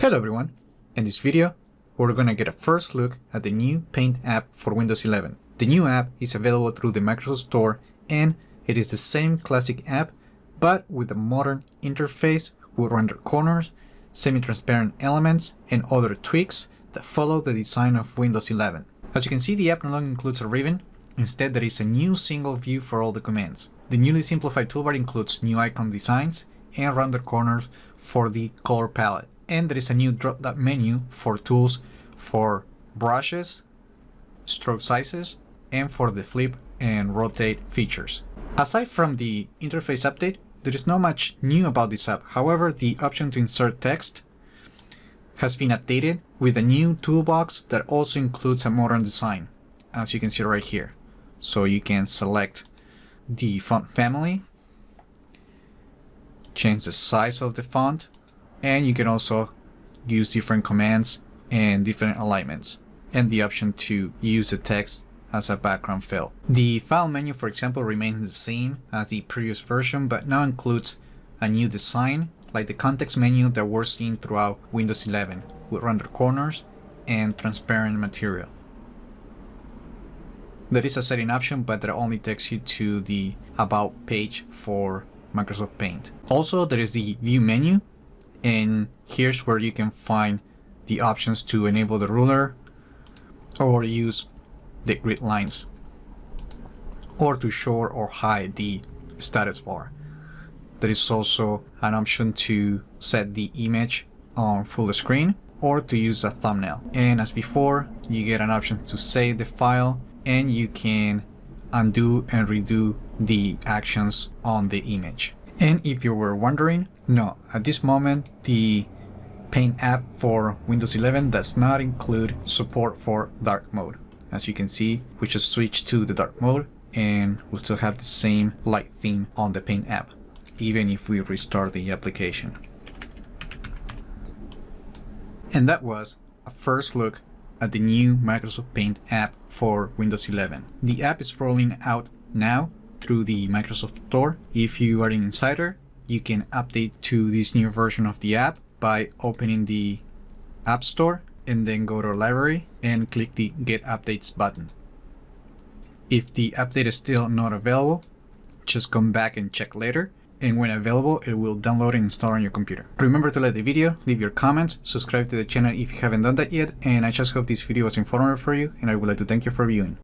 Hello everyone! In this video, we're going to get a first look at the new Paint app for Windows 11. The new app is available through the Microsoft Store and it is the same classic app but with a modern interface with rendered corners, semi-transparent elements, and other tweaks that follow the design of Windows 11. As you can see, the app no longer includes a ribbon. Instead, there is a new single view for all the commands. The newly simplified toolbar includes new icon designs and rendered corners for the color palette. And there is a new drop-down menu for tools for brushes, stroke sizes, and for the flip and rotate features. Aside from the interface update, there is not much new about this app. However, the option to insert text has been updated with a new toolbox that also includes a modern design, as you can see right here. So you can select the font family, change the size of the font, and you can also use different commands and different alignments, and the option to use the text as a background fill. The file menu, for example, remains the same as the previous version, but now includes a new design, like the context menu that we're seeing throughout Windows 11, with rendered corners and transparent material. There is a setting option, but that only takes you to the About page for Microsoft Paint. Also, there is the View menu, and here's where you can find the options to enable the ruler or use the grid lines, or to show or hide the status bar. There is also an option to set the image on full screen or to use a thumbnail. And as before, you get an option to save the file, and you can undo and redo the actions on the image. And if you were wondering, no, at this moment the Paint app for Windows 11 does not include support for dark mode. As you can see, we just switched to the dark mode and we still have the same light theme on the Paint app, even if we restart the application. And that was a first look at the new Microsoft Paint app for Windows 11. The app is rolling out now through the Microsoft Store. If you are an insider, you can update to this new version of the app by opening the App Store and then go to Library and click the Get Updates button. If the update is still not available, just come back and check later, and when available, it will download and install on your computer. Remember to like the video, leave your comments, subscribe to the channel if you haven't done that yet, and I just hope this video was informative for you, and I would like to thank you for viewing.